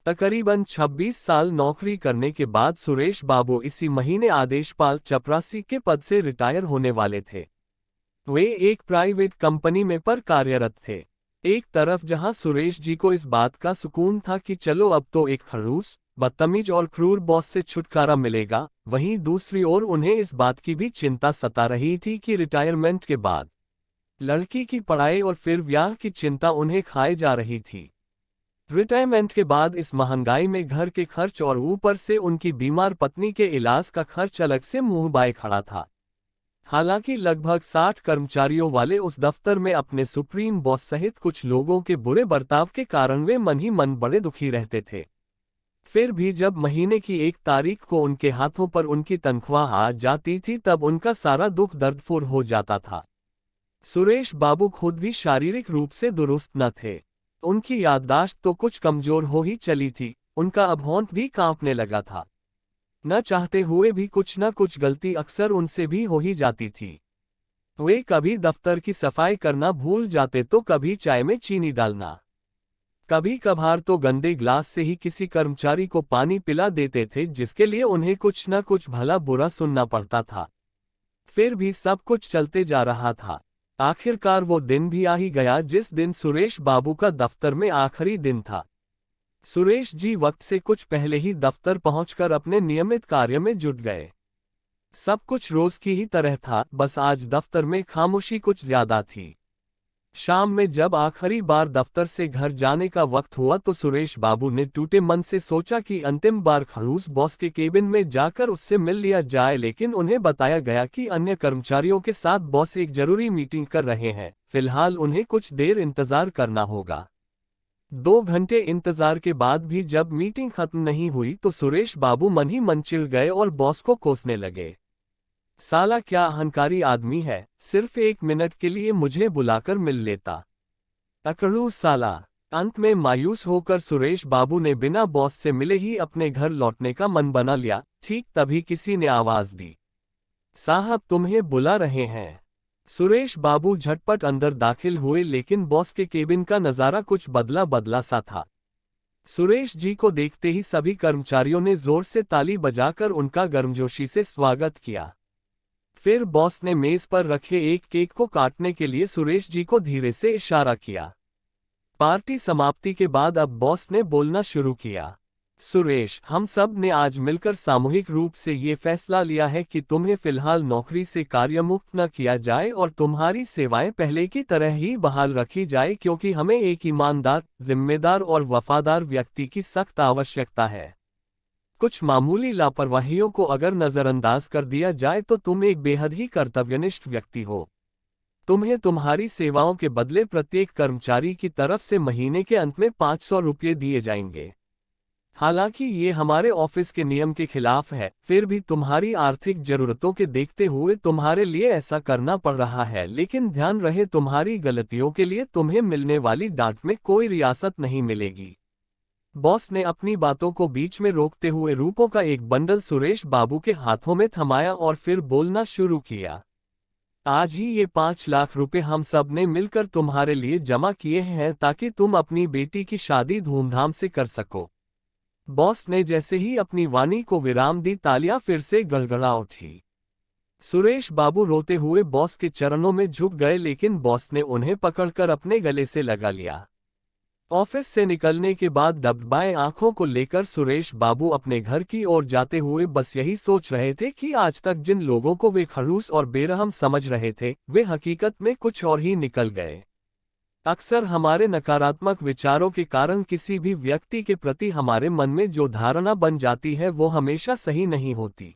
तकरीबन 26 साल नौकरी करने के बाद सुरेश बाबू इसी महीने आदेशपाल चपरासी के पद से रिटायर होने वाले थे। वे एक प्राइवेट कंपनी में पर कार्यरत थे। एक तरफ जहां सुरेश जी को इस बात का सुकून था कि चलो अब तो एक खड़ूस, बदतमीज और क्रूर बॉस से छुटकारा मिलेगा, वहीं दूसरी ओर उन्हें इस बात की भी चिंता सता रही थी कि रिटायरमेंट के बाद लड़की की पढ़ाई और फिर ब्याह की चिंता उन्हें खाए जा रही थी। रिटायरमेंट के बाद इस महंगाई में घर के खर्च और ऊपर से उनकी बीमार पत्नी के इलाज का खर्च अलग से मुंह बाए खड़ा था। हालांकि लगभग 60 कर्मचारियों वाले उस दफ्तर में अपने सुप्रीम बॉस सहित कुछ लोगों के बुरे बर्ताव के कारण वे मन ही मन बड़े दुखी रहते थे। फिर भी जब महीने की 1 तारीख को उनके हाथों पर उनकी तनख्वाह आ जाती थी तब उनका सारा दुख दर्दफूर हो जाता था। सुरेश बाबू खुद भी शारीरिक रूप से दुरुस्त न थे। उनकी याददाश्त तो कुछ कमजोर हो ही चली थी, उनका अब होंठ भी कांपने लगा था। न चाहते हुए भी कुछ न कुछ गलती अक्सर उनसे भी हो ही जाती थी। वे कभी दफ्तर की सफाई करना भूल जाते तो कभी चाय में चीनी डालना, कभी कभार तो गंदे ग्लास से ही किसी कर्मचारी को पानी पिला देते थे, जिसके लिए उन्हें कुछ न कुछ भला बुरा सुनना पड़ता था। फिर भी सब कुछ चलते जा रहा था। आखिरकार वो दिन भी आ ही गया जिस दिन सुरेश बाबू का दफ्तर में आखिरी दिन था। सुरेश जी वक्त से कुछ पहले ही दफ्तर पहुंचकर अपने नियमित कार्य में जुट गए। सब कुछ रोज की ही तरह था, बस आज दफ्तर में खामोशी कुछ ज्यादा थी। शाम में जब आखिरी बार दफ्तर से घर जाने का वक्त हुआ तो सुरेश बाबू ने टूटे मन से सोचा कि अंतिम बार खड़ूस बॉस के केबिन में जाकर उससे मिल लिया जाए, लेकिन उन्हें बताया गया कि अन्य कर्मचारियों के साथ बॉस एक जरूरी मीटिंग कर रहे हैं, फिलहाल उन्हें कुछ देर इंतजार करना होगा। 2 घंटे इंतजार के बाद भी जब मीटिंग खत्म नहीं हुई तो सुरेश बाबू मन ही मन चिढ़ गए और बॉस को कोसने लगे। साला क्या अहंकारी आदमी है, सिर्फ 1 मिनट के लिए मुझे बुलाकर मिल लेता। अकड़ू साला। अंत में मायूस होकर सुरेश बाबू ने बिना बॉस से मिले ही अपने घर लौटने का मन बना लिया। ठीक तभी किसी ने आवाज दी, साहब तुम्हें बुला रहे हैं। सुरेश बाबू झटपट अंदर दाखिल हुए, लेकिन बॉस के केबिन का नजारा कुछ बदला बदला सा था। सुरेश जी को देखते ही सभी कर्मचारियों ने जोर से ताली बजाकर उनका गर्मजोशी से स्वागत किया। फिर बॉस ने मेज पर रखे एक केक को काटने के लिए सुरेश जी को धीरे से इशारा किया। पार्टी समाप्ति के बाद अब बॉस ने बोलना शुरू किया, सुरेश, हम सब ने आज मिलकर सामूहिक रूप से ये फैसला लिया है कि तुम्हें फिलहाल नौकरी से कार्यमुक्त न किया जाए और तुम्हारी सेवाएं पहले की तरह ही बहाल रखी जाए, क्योंकि हमें एक ईमानदार, जिम्मेदार और वफादार व्यक्ति की सख्त आवश्यकता है। कुछ मामूली लापरवाहियों को अगर नजरअंदाज कर दिया जाए तो तुम एक बेहद ही कर्तव्यनिष्ठ व्यक्ति हो। तुम्हें तुम्हारी सेवाओं के बदले प्रत्येक कर्मचारी की तरफ से महीने के अंत में 500 रुपये दिए जाएंगे। हालांकि ये हमारे ऑफिस के नियम के खिलाफ है, फिर भी तुम्हारी आर्थिक जरूरतों के देखते हुए तुम्हारे लिए ऐसा करना पड़ रहा है, लेकिन ध्यान रहे तुम्हारी गलतियों के लिए तुम्हें मिलने वाली डांट में कोई रियासत नहीं मिलेगी। बॉस ने अपनी बातों को बीच में रोकते हुए रुपयों का एक बंडल सुरेश बाबू के हाथों में थमाया और फिर बोलना शुरू किया, आज ही ये 5 लाख रुपए हम सब ने मिलकर तुम्हारे लिए जमा किए हैं ताकि तुम अपनी बेटी की शादी धूमधाम से कर सको। बॉस ने जैसे ही अपनी वाणी को विराम दी, तालियां फिर से गड़गड़ा उठी। सुरेश बाबू रोते हुए बॉस के चरणों में झुक गए, लेकिन बॉस ने उन्हें पकड़कर अपने गले से लगा लिया। ऑफिस से निकलने के बाद दबदबाए आंखों को लेकर सुरेश बाबू अपने घर की ओर जाते हुए बस यही सोच रहे थे कि आज तक जिन लोगों को वे खड़ूस और बेरहम समझ रहे थे, वे हकीकत में कुछ और ही निकल गए। अक्सर हमारे नकारात्मक विचारों के कारण किसी भी व्यक्ति के प्रति हमारे मन में जो धारणा बन जाती है वो हमेशा सही नहीं होती।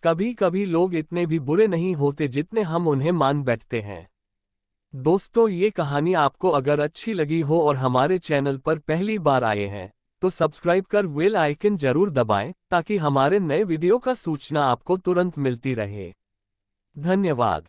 कभी कभी लोग इतने भी बुरे नहीं होते जितने हम उन्हें मान बैठते हैं। दोस्तों, ये कहानी आपको अगर अच्छी लगी हो और हमारे चैनल पर पहली बार आए हैं तो सब्सक्राइब कर बेल आइकन जरूर दबाएं ताकि हमारे नए वीडियो का सूचना आपको तुरंत मिलती रहे। धन्यवाद।